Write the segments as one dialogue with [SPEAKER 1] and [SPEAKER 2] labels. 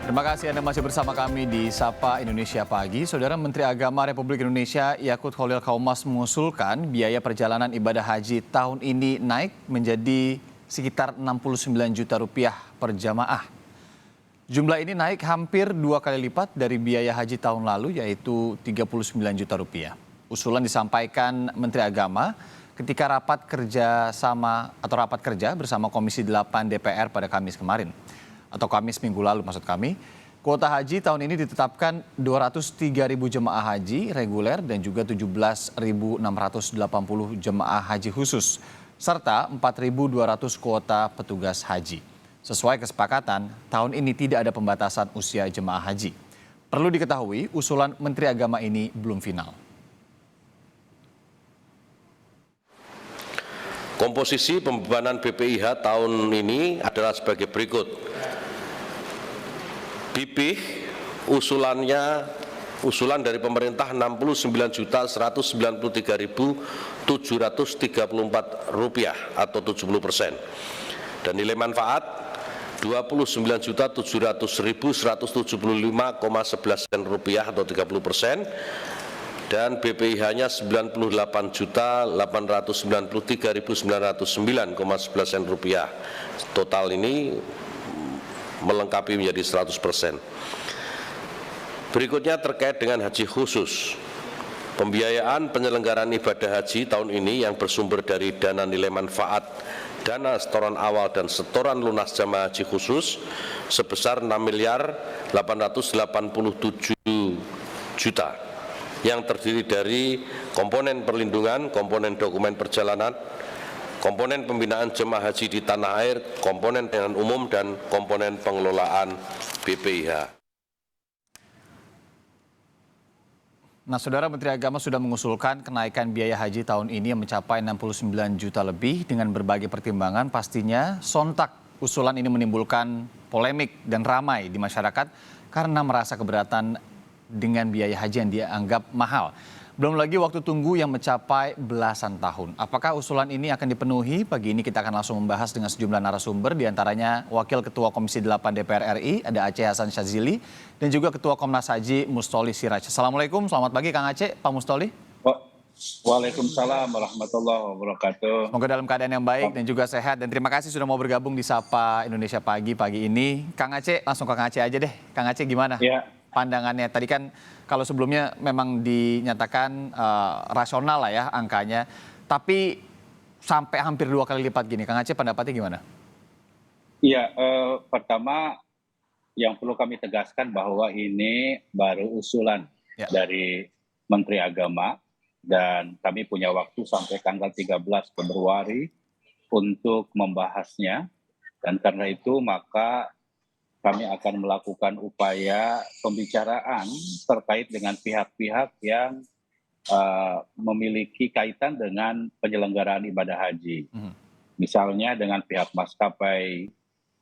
[SPEAKER 1] Terima kasih Anda masih bersama kami di Sapa Indonesia Pagi. Saudara Menteri Agama Republik Indonesia Yakut Khalil Qaumas mengusulkan biaya perjalanan ibadah haji tahun ini naik menjadi sekitar 69 juta rupiah per jamaah. Jumlah ini naik hampir 2 kali lipat dari biaya haji tahun lalu yaitu 39 juta rupiah. Usulan disampaikan Menteri Agama ketika rapat kerja bersama Komisi 8 DPR pada Kamis kemarin. Atau Kamis minggu lalu maksud kami, kuota haji tahun ini ditetapkan 203.000 jemaah haji reguler dan juga 17.680 jemaah haji khusus, serta 4.200 kuota petugas haji. Sesuai kesepakatan, tahun ini tidak ada pembatasan usia jemaah haji. Perlu diketahui, usulan Menteri Agama ini belum final.
[SPEAKER 2] Komposisi pembebanan BPIH tahun ini adalah sebagai berikut. BPIH usulan dari pemerintah Rp69.193.734 atau 70%. Dan nilai manfaat Rp29.700.175,11 atau 30%. Dan BPIH-nya Rp98.893.909,11. Total ini melengkapi menjadi 100%. Berikutnya terkait dengan haji khusus. Pembiayaan penyelenggaraan ibadah haji tahun ini yang bersumber dari dana nilai manfaat, dana setoran awal dan setoran lunas jamaah haji khusus sebesar Rp6.887 juta yang terdiri dari komponen perlindungan, komponen dokumen perjalanan, komponen pembinaan jemaah haji di tanah air, komponen pelayanan umum, dan komponen pengelolaan BPIH.
[SPEAKER 1] Nah, Saudara, Menteri Agama sudah mengusulkan kenaikan biaya haji tahun ini yang mencapai 69 juta lebih dengan berbagai pertimbangan. Pastinya sontak usulan ini menimbulkan polemik dan ramai di masyarakat karena merasa keberatan dengan biaya haji yang dianggap mahal. Belum lagi waktu tunggu yang mencapai belasan tahun. Apakah usulan ini akan dipenuhi? Pagi ini kita akan langsung membahas dengan sejumlah narasumber, diantaranya Wakil Ketua Komisi 8 DPR RI, ada Aceh Hasan Syadzili, dan juga Ketua Komnas Haji Mustoli Siraj. Assalamualaikum, selamat pagi Kang Aceh, Pak Mustoli.
[SPEAKER 3] Waalaikumsalam warahmatullahi wabarakatuh.
[SPEAKER 1] Semoga dalam keadaan yang baik dan juga sehat. Dan terima kasih sudah mau bergabung di Sapa Indonesia Pagi ini. Kang Aceh, langsung ke Kang Aceh aja deh. Kang Aceh gimana?
[SPEAKER 3] Ya.
[SPEAKER 1] Pandangannya tadi kan kalau sebelumnya memang dinyatakan rasional lah ya angkanya, tapi sampai hampir 2 kali lipat gini, Kang Aceh pendapatnya gimana?
[SPEAKER 3] Iya, pertama yang perlu kami tegaskan bahwa ini baru usulan dari Menteri Agama dan kami punya waktu sampai tanggal 13 Februari untuk membahasnya, dan karena itu maka kami akan melakukan upaya pembicaraan terkait dengan pihak-pihak yang memiliki kaitan dengan penyelenggaraan ibadah haji. Misalnya dengan pihak maskapai,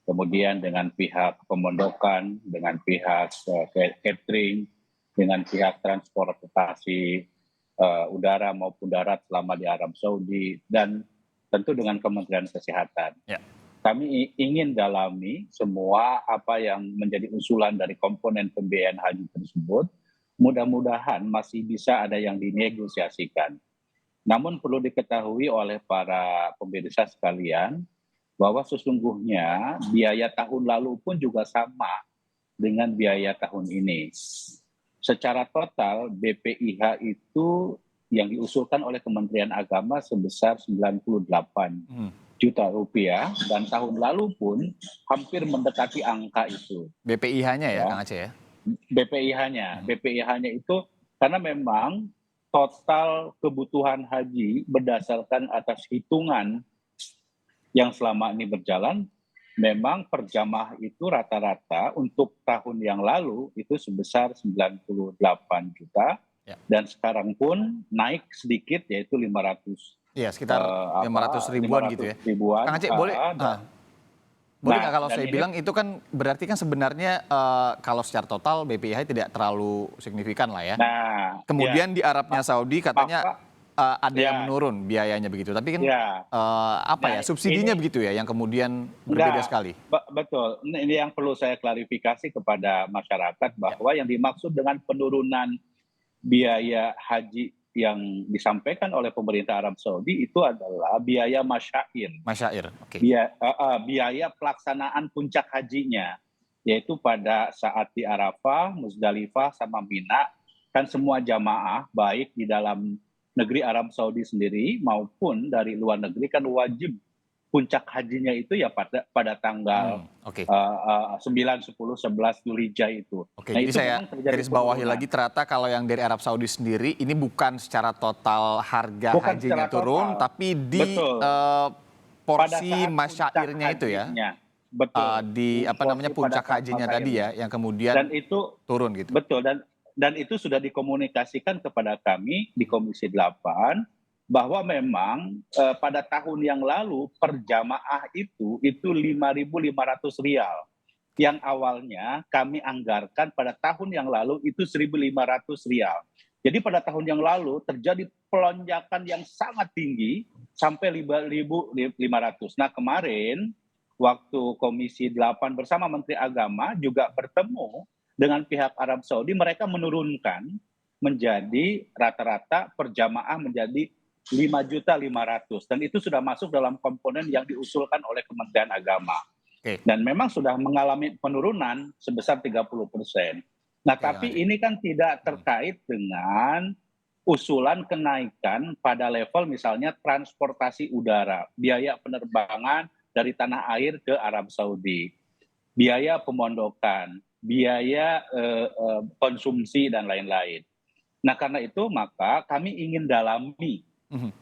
[SPEAKER 3] kemudian dengan pihak pemondokan, dengan pihak catering, dengan pihak transportasi udara maupun darat selama di Arab Saudi, dan tentu dengan Kementerian Kesehatan. Ya. Kami ingin dalami semua apa yang menjadi usulan dari komponen pembiayaan haji tersebut. Mudah-mudahan masih bisa ada yang dinegosiasikan. Namun perlu diketahui oleh para pemirsa sekalian bahwa sesungguhnya biaya tahun lalu pun juga sama dengan biaya tahun ini. Secara total BPIH itu yang diusulkan oleh Kementerian Agama sebesar 98 juta rupiah, dan tahun lalu pun hampir mendekati angka itu.
[SPEAKER 1] BPIH-nya ya, Kang Aceh ya?
[SPEAKER 3] BPIH-nya itu karena memang total kebutuhan haji berdasarkan atas hitungan yang selama ini berjalan, memang per jamaah itu rata-rata untuk tahun yang lalu itu sebesar 98 juta, dan sekarang pun naik sedikit yaitu 500.
[SPEAKER 1] Iya, sekitar 500 ribuan gitu ya. Kang Aceh, boleh nggak kalau saya bilang itu kan berarti kan sebenarnya kalau secara total BPIH tidak terlalu signifikan lah ya. Kemudian di Arabnya Saudi katanya ada yang
[SPEAKER 3] Ya.
[SPEAKER 1] menurun biayanya begitu. Tapi kan
[SPEAKER 3] Ya.
[SPEAKER 1] apa ya,
[SPEAKER 3] Nah,
[SPEAKER 1] subsidinya
[SPEAKER 3] ini
[SPEAKER 1] begitu ya yang kemudian berbeda sekali.
[SPEAKER 3] betul. Ini yang perlu saya klarifikasi kepada masyarakat
[SPEAKER 1] Ya,
[SPEAKER 3] bahwa yang dimaksud dengan penurunan biaya haji yang disampaikan oleh pemerintah Arab Saudi itu adalah biaya masyair,
[SPEAKER 1] masyair. Oke.
[SPEAKER 3] biaya pelaksanaan puncak hajinya, yaitu pada saat di Arafah, Musdalifah, sama Mina, kan semua jamaah baik di dalam negeri Arab Saudi sendiri maupun dari luar negeri kan wajib puncak hajinya itu ya pada tanggal
[SPEAKER 1] Oke.
[SPEAKER 3] 9, 10, 11 Dzulhijjah itu.
[SPEAKER 1] Oke,
[SPEAKER 3] Nah
[SPEAKER 1] jadi
[SPEAKER 3] itu
[SPEAKER 1] saya
[SPEAKER 3] memang terjadi
[SPEAKER 1] garis bawahi
[SPEAKER 3] penurunan.
[SPEAKER 1] lagi ternyata kalau yang dari Arab Saudi sendiri ini bukan secara total harga
[SPEAKER 3] Bukan
[SPEAKER 1] hajinya
[SPEAKER 3] secara
[SPEAKER 1] turun,
[SPEAKER 3] total.
[SPEAKER 1] tapi di
[SPEAKER 3] Betul. Pada
[SPEAKER 1] porsi
[SPEAKER 3] saat puncak
[SPEAKER 1] masyairnya itu ya,
[SPEAKER 3] hajinya. Betul.
[SPEAKER 1] di apa namanya
[SPEAKER 3] Porsi pada
[SPEAKER 1] puncak
[SPEAKER 3] saat
[SPEAKER 1] hajinya tadi
[SPEAKER 3] masyairnya.
[SPEAKER 1] ya, yang kemudian
[SPEAKER 3] Dan itu
[SPEAKER 1] turun gitu.
[SPEAKER 3] betul dan itu sudah dikomunikasikan kepada kami di Komisi 8 bahwa memang pada tahun yang lalu per jamaah itu 5.500 rial. Yang awalnya kami anggarkan pada tahun yang lalu itu 1.500 rial. Jadi pada tahun yang lalu terjadi pelonjakan yang sangat tinggi sampai 5.500. Nah kemarin waktu Komisi 8 bersama Menteri Agama juga bertemu dengan pihak Arab Saudi, mereka menurunkan menjadi rata-rata per jamaah menjadi 5.500.000 dan itu sudah masuk dalam komponen yang diusulkan oleh Kementerian Agama.
[SPEAKER 1] Oke.
[SPEAKER 3] Dan memang sudah mengalami penurunan sebesar 30%. Nah,
[SPEAKER 1] Oke,
[SPEAKER 3] tapi
[SPEAKER 1] lanjut.
[SPEAKER 3] ini kan tidak terkait dengan usulan kenaikan pada level misalnya transportasi udara, biaya penerbangan dari tanah air ke Arab Saudi, biaya pemondokan, biaya konsumsi dan lain-lain. Nah, karena itu maka kami ingin dalami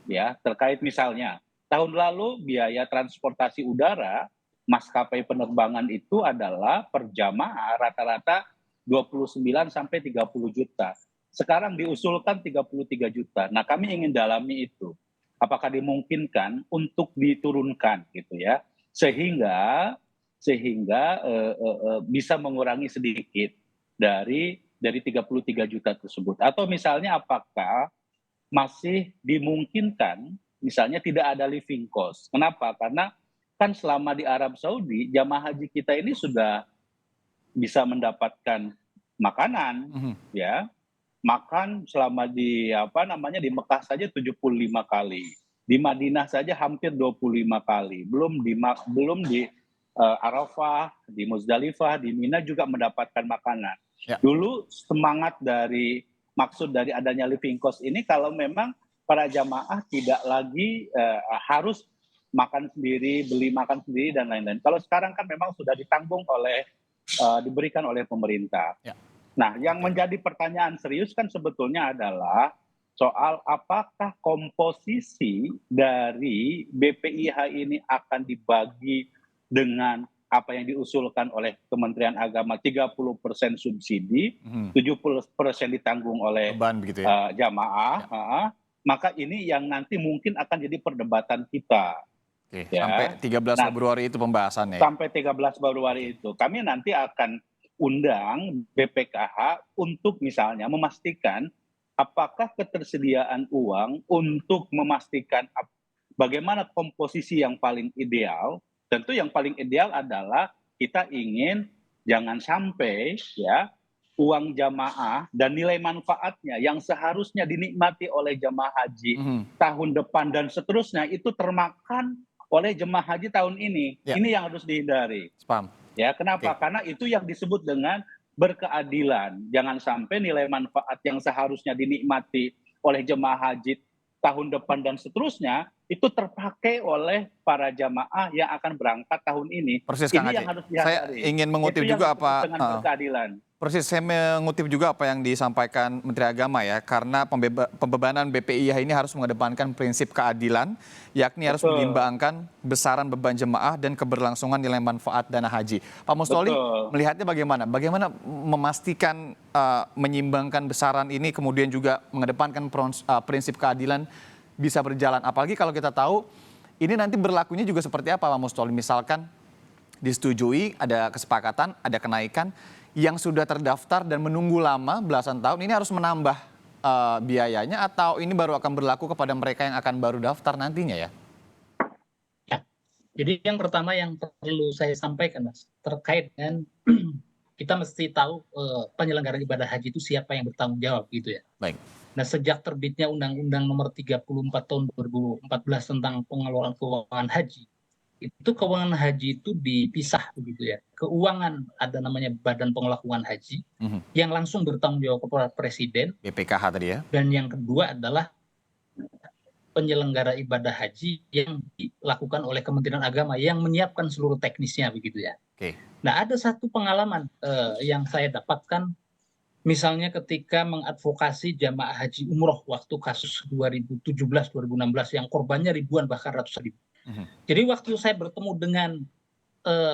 [SPEAKER 3] ya terkait misalnya tahun lalu biaya transportasi udara maskapai penerbangan itu adalah per jamaah rata-rata 29 sampai 30 juta. Sekarang diusulkan 33 juta. Nah, kami ingin dalami itu. Apakah dimungkinkan untuk diturunkan gitu ya. Sehingga bisa mengurangi sedikit dari 33 juta tersebut. Atau misalnya apakah masih dimungkinkan misalnya tidak ada living cost. Kenapa? Karena kan selama di Arab Saudi jamaah haji kita ini sudah bisa mendapatkan makanan ya. Makan selama di di Mekah saja 75 kali. Di Madinah saja hampir 25 kali. Belum di Arafah, di Muzdalifah, di Mina juga mendapatkan makanan.
[SPEAKER 1] Ya.
[SPEAKER 3] Dulu semangat maksud dari adanya living cost ini kalau memang para jamaah tidak lagi harus makan sendiri, beli makan sendiri dan lain-lain. Kalau sekarang kan memang sudah ditanggung diberikan oleh pemerintah.
[SPEAKER 1] Ya.
[SPEAKER 3] Nah, yang menjadi pertanyaan serius kan sebetulnya adalah soal apakah komposisi dari BPIH ini akan dibagi dengan apa yang diusulkan oleh Kementerian Agama 30% subsidi, 70% ditanggung oleh
[SPEAKER 1] Beban begitu ya.
[SPEAKER 3] jamaah, maka ini yang nanti mungkin akan jadi perdebatan kita.
[SPEAKER 1] Oke,
[SPEAKER 3] Ya.
[SPEAKER 1] sampai 13
[SPEAKER 3] Nah,
[SPEAKER 1] Februari itu pembahasannya ya.
[SPEAKER 3] sampai 13 Februari itu. Kami nanti akan undang BPKH untuk misalnya memastikan apakah ketersediaan uang untuk memastikan bagaimana komposisi yang paling ideal. Tentu yang paling ideal adalah kita ingin jangan sampai ya uang jamaah dan nilai manfaatnya yang seharusnya dinikmati oleh jamaah haji tahun depan dan seterusnya itu termakan oleh jemaah haji tahun ini.
[SPEAKER 1] Ya.
[SPEAKER 3] Ini yang harus dihindari.
[SPEAKER 1] Paham.
[SPEAKER 3] Ya, kenapa?
[SPEAKER 1] Oke.
[SPEAKER 3] Karena itu yang disebut dengan berkeadilan. Jangan sampai nilai manfaat yang seharusnya dinikmati oleh jemaah haji tahun depan dan seterusnya itu terpakai oleh para jamaah yang akan berangkat tahun ini.
[SPEAKER 1] Persis, Kang
[SPEAKER 3] Ini
[SPEAKER 1] Aceh.
[SPEAKER 3] yang harus
[SPEAKER 1] Saya
[SPEAKER 3] dihindari.
[SPEAKER 1] ingin mengutip
[SPEAKER 3] Itu yang
[SPEAKER 1] juga
[SPEAKER 3] disebut dengan berkeadilan.
[SPEAKER 1] Persis, saya mengutip juga apa yang disampaikan Menteri Agama ya, karena pembebanan BPIH ini harus mengedepankan prinsip keadilan, yakni harus menyeimbangkan besaran beban jemaah dan keberlangsungan nilai manfaat dana haji. Pak Mustoli melihatnya bagaimana? Bagaimana memastikan menyeimbangkan besaran ini kemudian juga mengedepankan prinsip keadilan bisa berjalan? Apalagi kalau kita tahu ini nanti berlakunya juga seperti apa Pak Mustoli? Misalkan disetujui, ada kesepakatan, ada kenaikan, yang sudah terdaftar dan menunggu lama belasan tahun ini harus menambah biayanya atau ini baru akan berlaku kepada mereka yang akan baru daftar nantinya ya?
[SPEAKER 4] Ya, jadi yang pertama yang perlu saya sampaikan Mas, terkait dengan kita mesti tahu penyelenggara ibadah haji itu siapa yang bertanggung jawab gitu ya.
[SPEAKER 1] Baik.
[SPEAKER 4] Nah, sejak terbitnya Undang-Undang Nomor 34 Tahun 2014 tentang pengelolaan keuangan haji, itu keuangan haji itu dipisah begitu ya. Keuangan ada namanya Badan Pengelola Keuangan Haji yang langsung bertanggung jawab kepada Presiden,
[SPEAKER 1] BPKH tadi ya?
[SPEAKER 4] dan yang kedua adalah penyelenggara ibadah haji yang dilakukan oleh Kementerian Agama yang menyiapkan seluruh teknisnya begitu ya.
[SPEAKER 1] Oke.
[SPEAKER 4] Nah, ada satu pengalaman yang saya dapatkan, misalnya ketika mengadvokasi jamaah haji umroh waktu kasus 2017-2016 yang korbannya ribuan bahkan ratusan ribu. Jadi waktu saya bertemu dengan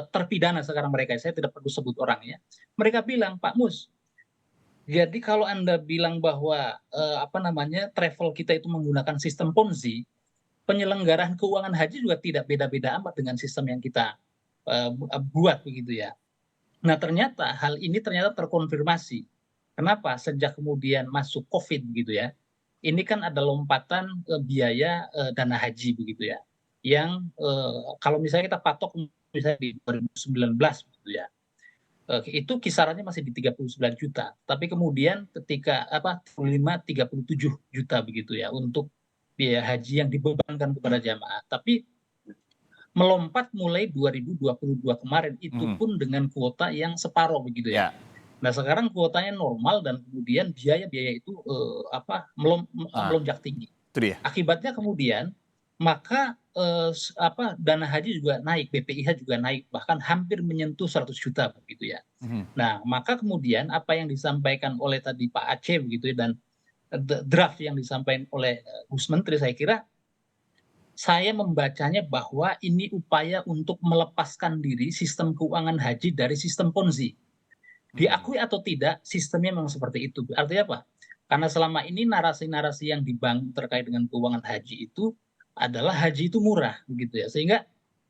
[SPEAKER 4] terpidana sekarang mereka, saya tidak perlu sebut orangnya, mereka bilang, Pak Mus, jadi kalau Anda bilang bahwa travel kita itu menggunakan sistem Ponzi, penyelenggaraan keuangan haji juga tidak beda-beda amat dengan sistem yang kita buat begitu ya. Nah, ternyata hal ini ternyata terkonfirmasi. Kenapa? Sejak kemudian masuk COVID gitu ya. Ini kan ada lompatan biaya dana haji begitu ya. Yang kalau misalnya kita patok misalnya di 2019 gitu ya. Itu kisarannya masih di 39 juta. Tapi kemudian ketika 37 juta begitu ya untuk biaya haji yang dibebankan kepada jamaah. Tapi melompat mulai 2022 kemarin itu pun dengan kuota yang separuh begitu ya. Nah, sekarang kuotanya normal dan kemudian biaya-biaya itu melonjak tinggi.
[SPEAKER 1] Itu dia.
[SPEAKER 4] Akibatnya kemudian maka dana haji juga naik, BPIH juga naik, bahkan hampir menyentuh 100 juta begitu ya. Nah, maka kemudian apa yang disampaikan oleh tadi Pak Aceh begitu ya, dan draft yang disampaikan oleh Gus Menteri, saya kira saya membacanya bahwa ini upaya untuk melepaskan diri sistem keuangan haji dari sistem Ponzi. Diakui atau tidak, sistemnya memang seperti itu. Artinya apa? Karena selama ini narasi-narasi yang dibangun terkait dengan keuangan haji itu adalah haji itu murah, begitu ya. Sehingga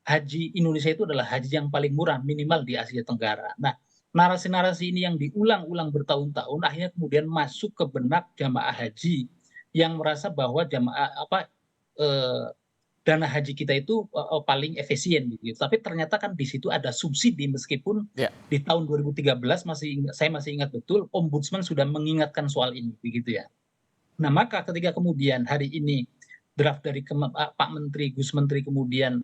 [SPEAKER 4] haji Indonesia itu adalah haji yang paling murah, minimal di Asia Tenggara. Nah, narasi-narasi ini yang diulang-ulang bertahun-tahun, akhirnya kemudian masuk ke benak jamaah haji yang merasa bahwa dana haji kita itu paling efisien gitu. Tapi ternyata kan di situ ada subsidi, meskipun di tahun 2013 saya masih ingat betul Ombudsman sudah mengingatkan soal ini begitu ya. Nah, maka ketika kemudian hari ini draft dari Pak Menteri Gus Menteri kemudian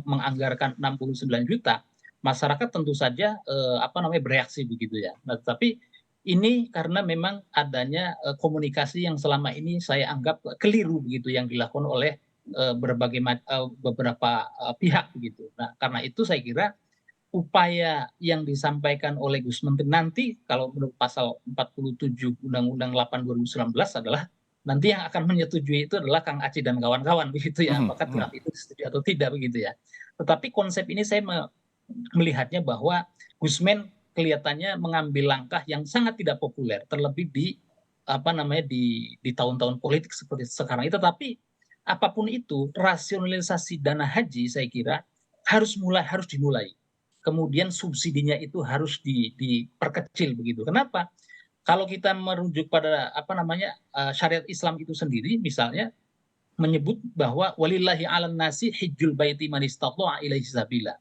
[SPEAKER 4] menganggarkan 69 juta, masyarakat tentu saja bereaksi begitu ya. Nah, tapi ini karena memang adanya komunikasi yang selama ini saya anggap keliru begitu yang dilakukan oleh beberapa pihak begitu. Nah, karena itu saya kira upaya yang disampaikan oleh Gus Menteri nanti kalau menurut pasal 47 Undang-Undang 8 2019 adalah nanti yang akan menyetujui itu adalah Kang Aceh dan kawan-kawan begitu ya. Apakah draft itu setuju atau tidak begitu ya. Tetapi konsep ini saya melihatnya bahwa Gusmen kelihatannya mengambil langkah yang sangat tidak populer, terlebih di tahun-tahun politik seperti sekarang itu. Tetapi apapun itu, rasionalisasi dana haji saya kira harus dimulai. Kemudian subsidinya itu harus diperkecil begitu. Kenapa? Kalau kita merujuk pada syariat Islam itu sendiri, misalnya menyebut bahwa walillahi 'alan nasi hijjul baiti man istata'a ilaihi sabila.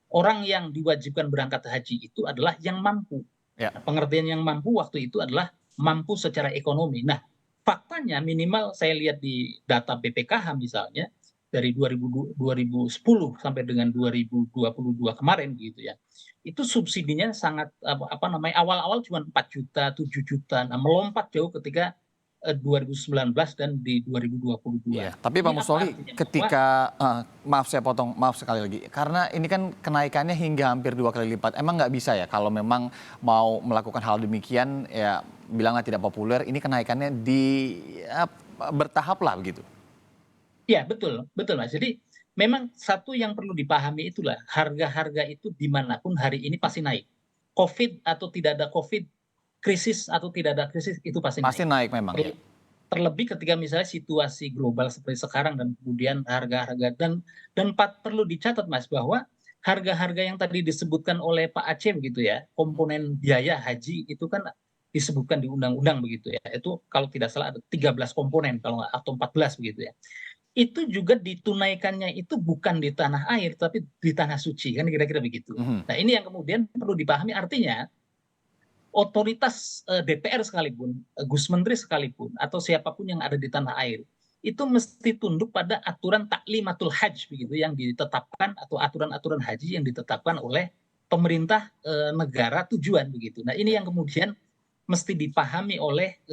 [SPEAKER 4] Orang yang diwajibkan berangkat haji itu adalah yang mampu. Pengertian yang mampu waktu itu adalah mampu secara ekonomi. Nah, faktanya minimal saya lihat di data BPKH misalnya dari 2010 sampai dengan 2022 kemarin gitu ya. Itu subsidinya sangat awal-awal cuma 4 juta, 7 juta. Nah, melompat jauh ketika 2019 dan di 2022.
[SPEAKER 1] Iya, tapi Pak Musoli ketika maaf saya potong, maaf sekali lagi. Karena ini kan kenaikannya hingga hampir 2 kali lipat. Emang nggak bisa ya kalau memang mau melakukan hal demikian ya bilanglah tidak populer, ini kenaikannya bertahap lah begitu.
[SPEAKER 4] Ya, betul Mas. Jadi memang satu yang perlu dipahami itulah harga-harga itu dimanapun hari ini pasti naik. COVID atau tidak ada COVID, krisis atau tidak ada krisis itu pasti naik.
[SPEAKER 1] Pasti naik memang ya.
[SPEAKER 4] Terlebih ketika misalnya situasi global seperti sekarang dan kemudian harga-harga dan perlu dicatat Mas bahwa harga-harga yang tadi disebutkan oleh Pak Aceh begitu ya, komponen biaya haji itu kan disebutkan di undang-undang begitu ya. Itu kalau tidak salah ada 13 komponen kalau nggak, atau 14 begitu ya. Itu juga ditunaikannya itu bukan di tanah air tapi di tanah suci, kan kira-kira begitu. Nah, ini yang kemudian perlu dipahami, artinya otoritas DPR sekalipun, Gus Menteri sekalipun, atau siapapun yang ada di tanah air, itu mesti tunduk pada aturan taklimatul hajj begitu yang ditetapkan, atau aturan-aturan haji yang ditetapkan oleh pemerintah negara tujuan begitu. Nah, ini yang kemudian mesti dipahami oleh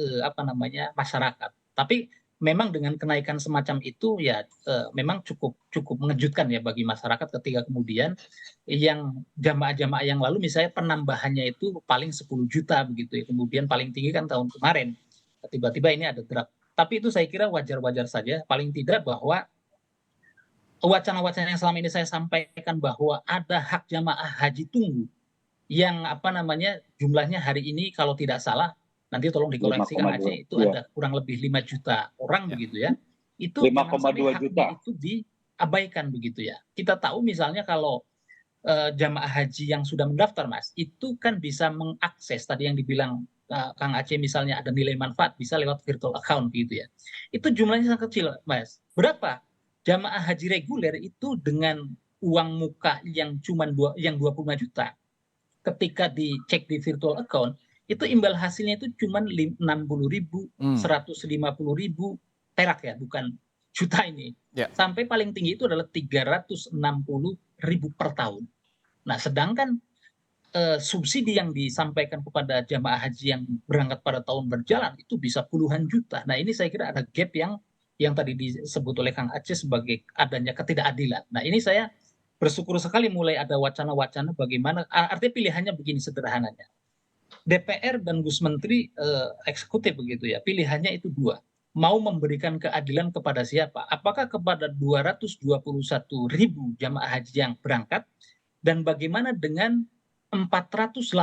[SPEAKER 4] masyarakat. Tapi memang dengan kenaikan semacam itu ya memang cukup mengejutkan ya bagi masyarakat ketika kemudian yang jamaah-jamaah yang lalu misalnya penambahannya itu paling 10 juta begitu ya, kemudian paling tinggi kan tahun kemarin, tiba-tiba ini ada drop. Tapi itu saya kira wajar-wajar saja, paling tidak bahwa wacana-wacana yang selama ini saya sampaikan bahwa ada hak jamaah haji tunggu yang jumlahnya hari ini kalau tidak salah, nanti tolong dikoreksi Kang Aceh, itu ada kurang lebih 5 juta orang begitu ya. Itu jangan sampai haknya itu diabaikan begitu ya. Kita tahu misalnya kalau jamaah haji yang sudah mendaftar, Mas, itu kan bisa mengakses tadi yang dibilang Kang Aceh, misalnya ada nilai manfaat bisa lewat virtual account gitu ya. Itu jumlahnya sangat kecil, Mas. Berapa jamaah haji reguler itu dengan uang muka yang cuma 25 juta, ketika dicek di virtual account, itu imbal hasilnya itu cuma 60.000, 150.000 perak ya, bukan juta ini. Sampai paling tinggi itu adalah 360.000 per tahun. Nah, sedangkan subsidi yang disampaikan kepada jamaah haji yang berangkat pada tahun berjalan itu bisa puluhan juta. Nah, ini saya kira ada gap yang tadi disebut oleh Kang Aceh sebagai adanya ketidakadilan. Nah, ini saya bersyukur sekali mulai ada wacana-wacana bagaimana, artinya pilihannya begini sederhananya. DPR dan Gus Menteri eksekutif begitu ya, pilihannya itu dua. Mau memberikan keadilan kepada siapa? Apakah kepada 221.000 jamaah haji yang berangkat, dan bagaimana dengan 4,8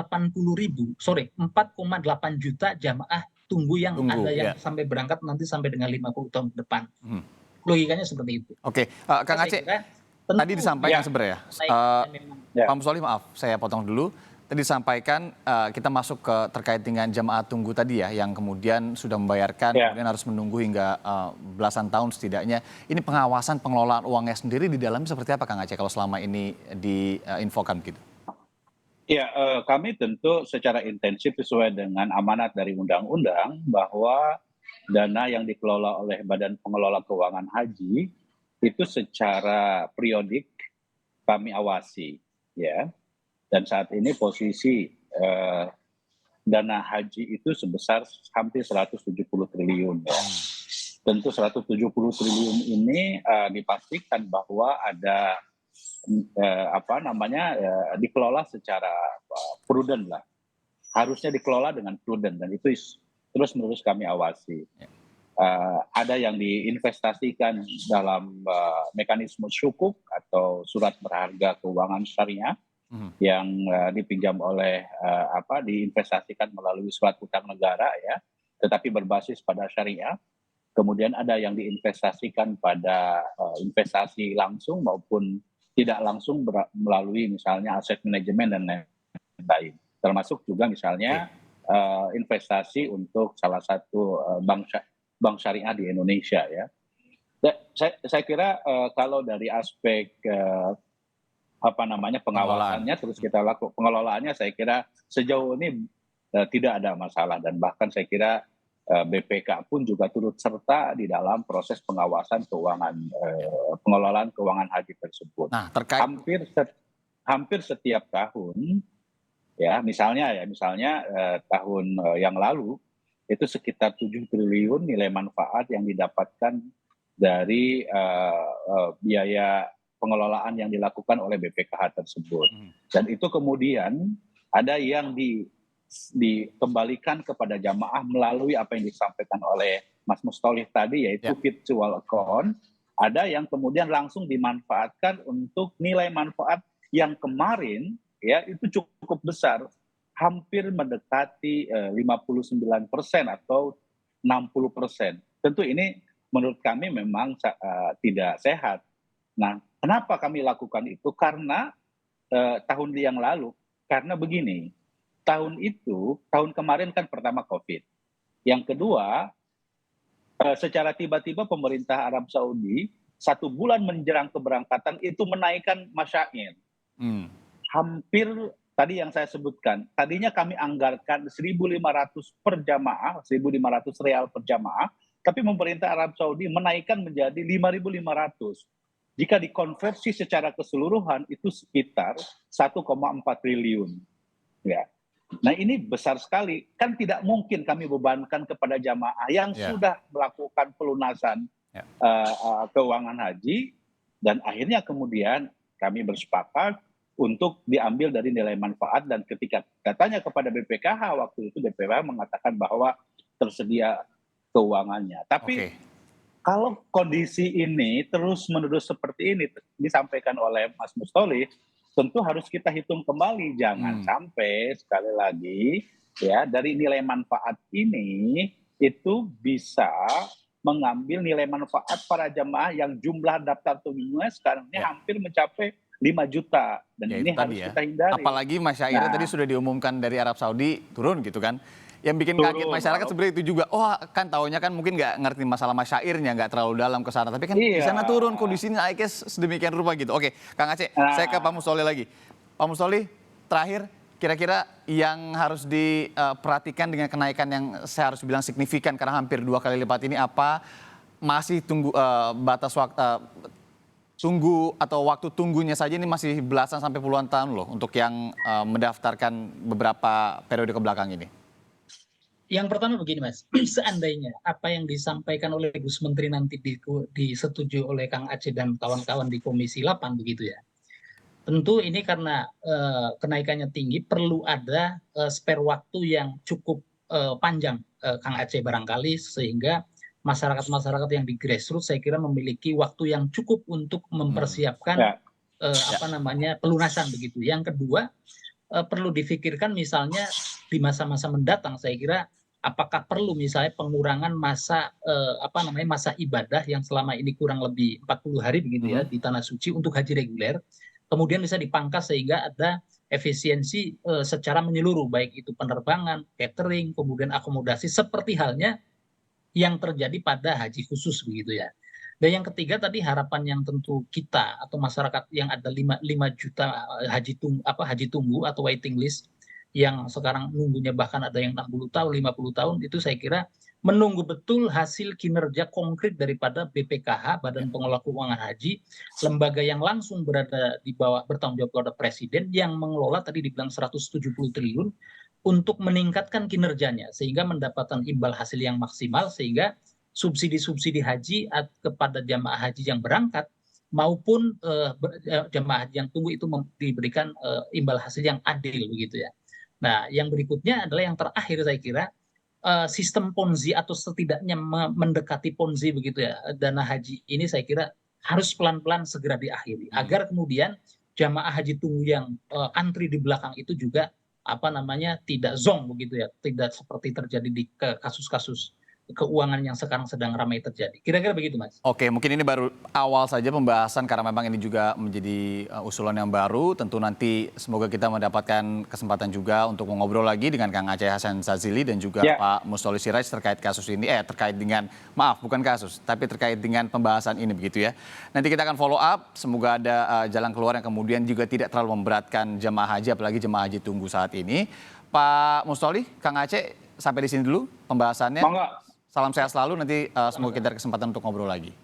[SPEAKER 4] juta jamaah tunggu yang ada yang sampai berangkat nanti sampai dengan 50 tahun ke depan. Logikanya seperti itu.
[SPEAKER 1] Oke, Kang Aceh, tadi disampaikan sebenarnya, Pak Musoli, maaf saya potong dulu. Tadi disampaikan kita masuk ke terkait dengan jamaah tunggu tadi ya, yang kemudian sudah membayarkan, kemudian harus menunggu hingga belasan tahun setidaknya. Ini pengawasan pengelolaan uangnya sendiri di dalamnya seperti apa, Kang Aceh, kalau selama ini diinfokan begitu?
[SPEAKER 3] Ya, kami tentu secara intensif sesuai dengan amanat dari undang-undang bahwa dana yang dikelola oleh Badan Pengelola Keuangan Haji itu secara periodik kami awasi, ya. Dan saat ini posisi dana haji itu sebesar hampir 170 triliun. Ya. Tentu 170 triliun ini dipastikan bahwa ada dikelola secara prudent lah. Harusnya dikelola dengan prudent, dan itu terus-menerus kami awasi. Ada yang diinvestasikan dalam mekanisme sukuk atau surat berharga keuangan syariah yang dipinjam oleh diinvestasikan melalui surat utang negara ya, tetapi berbasis pada syariah. Kemudian ada yang diinvestasikan pada investasi langsung maupun tidak langsung melalui misalnya aset manajemen dan lain-lain. Termasuk juga misalnya investasi untuk salah satu bank syariah di Indonesia ya. Saya kira kalau dari aspek pengawasannya terus kita lakukan pengelolaannya, saya kira sejauh ini tidak ada masalah, dan bahkan saya kira BPK pun juga turut serta di dalam proses pengawasan pengelolaan keuangan haji tersebut.
[SPEAKER 1] Nah, terkait
[SPEAKER 3] hampir setiap tahun ya, misalnya tahun yang lalu itu sekitar 7 triliun nilai manfaat yang didapatkan dari biaya pengelolaan yang dilakukan oleh BPKH tersebut. Dan itu kemudian ada yang dikembalikan kepada jamaah melalui apa yang disampaikan oleh Mas Mustolih tadi, yaitu virtual account. Ada yang kemudian langsung dimanfaatkan untuk nilai manfaat yang kemarin ya itu cukup besar, hampir mendekati 59% atau 60%. Tentu ini menurut kami memang tidak sehat. Nah, kenapa kami lakukan itu? Karena tahun yang lalu, karena begini, tahun itu, tahun kemarin kan pertama COVID. Yang kedua, secara tiba-tiba pemerintah Arab Saudi 1 bulan menjelang keberangkatan itu menaikkan masyair. Hampir tadi yang saya sebutkan, tadinya kami anggarkan 1.500 per jamaah, 1.500 real per jamaah, tapi pemerintah Arab Saudi menaikkan menjadi 5.500. Jika dikonversi secara keseluruhan itu sekitar 1,4 triliun. Ya. Nah ini besar sekali, kan tidak mungkin kami bebankan kepada jamaah yang sudah melakukan pelunasan keuangan haji, dan akhirnya kemudian kami bersepakat untuk diambil dari nilai manfaat, dan ketika datanya kepada BPKH waktu itu BPKH mengatakan bahwa tersedia keuangannya. Tapi kalau kondisi ini terus-menerus seperti ini disampaikan oleh Mas Mustoli, tentu harus kita hitung kembali, jangan sampai sekali lagi ya dari nilai manfaat ini itu bisa mengambil nilai manfaat para jemaah yang jumlah daftar tunggunya sekarang ini hampir mencapai 5 juta, dan ini harus kita hindari.
[SPEAKER 1] Apalagi masyairnya tadi sudah diumumkan dari Arab Saudi turun gitu kan. Yang bikin kaget masyarakat sebenarnya itu juga, kan taunya kan mungkin nggak ngerti masalah masyairnya, nggak terlalu dalam ke sana. Tapi kan di sana turun, kondisinya naiknya sedemikian rupa gitu. Oke, Kang Aceh, saya ke Pak Mustoli lagi. Pak Mustoli, terakhir, kira-kira yang harus diperhatikan dengan kenaikan yang saya harus bilang signifikan karena hampir 2 kali lipat ini apa? Masih tunggu batas waktu, tunggu atau waktu tunggunya saja ini masih belasan sampai puluhan tahun loh untuk yang mendaftarkan beberapa periode ke belakang ini.
[SPEAKER 4] Yang pertama begini Mas, seandainya apa yang disampaikan oleh Gus Menteri nanti disetujui oleh Kang Aceh dan kawan-kawan di Komisi 8 begitu ya. Tentu ini karena kenaikannya tinggi perlu ada spare waktu yang cukup panjang Kang Aceh barangkali, sehingga masyarakat-masyarakat yang di grassroots saya kira memiliki waktu yang cukup untuk mempersiapkan pelunasan begitu. Yang kedua, perlu difikirkan misalnya di masa-masa mendatang, saya kira apakah perlu misalnya pengurangan masa masa ibadah yang selama ini kurang lebih 40 hari begitu ya di tanah suci untuk haji reguler, kemudian bisa dipangkas sehingga ada efisiensi secara menyeluruh, baik itu penerbangan, catering, kemudian akomodasi, seperti halnya yang terjadi pada haji khusus begitu ya. Dan yang ketiga tadi harapan yang tentu kita atau masyarakat yang ada 5 juta haji tunggu atau waiting list yang sekarang nunggunya bahkan ada yang 60 tahun, 50 tahun, itu saya kira menunggu betul hasil kinerja konkret daripada BPKH, Badan Pengelola Keuangan Haji, lembaga yang langsung berada di bawah bertanggung jawab kepada Presiden, yang mengelola tadi dibilang 170 triliun untuk meningkatkan kinerjanya sehingga mendapatkan imbal hasil yang maksimal, sehingga subsidi-subsidi haji kepada jamaah haji yang berangkat maupun jamaah haji yang tunggu itu diberikan imbal hasil yang adil begitu ya. Nah, yang berikutnya adalah yang terakhir saya kira sistem ponzi atau setidaknya mendekati ponzi begitu ya. Dana haji ini saya kira harus pelan-pelan segera diakhiri agar kemudian jamaah haji tunggu yang antri di belakang itu juga tidak zonk begitu ya, tidak seperti terjadi di kasus-kasus keuangan yang sekarang sedang ramai terjadi. Kira-kira begitu Mas.
[SPEAKER 1] Oke, mungkin ini baru awal saja pembahasan karena memang ini juga menjadi usulan yang baru. Tentu nanti semoga kita mendapatkan kesempatan juga untuk mengobrol lagi dengan Kang Aceh Hasan Sazili dan juga Pak Mustoli Siraj terkait kasus ini, terkait dengan, maaf bukan kasus, tapi terkait dengan pembahasan ini begitu ya. Nanti kita akan follow up, semoga ada jalan keluar yang kemudian juga tidak terlalu memberatkan jemaah haji, apalagi jemaah haji tunggu saat ini. Pak Mustoli, Kang Aceh, sampai di sini dulu pembahasannya. Salam sehat selalu, nanti semoga kita ada kesempatan untuk ngobrol lagi.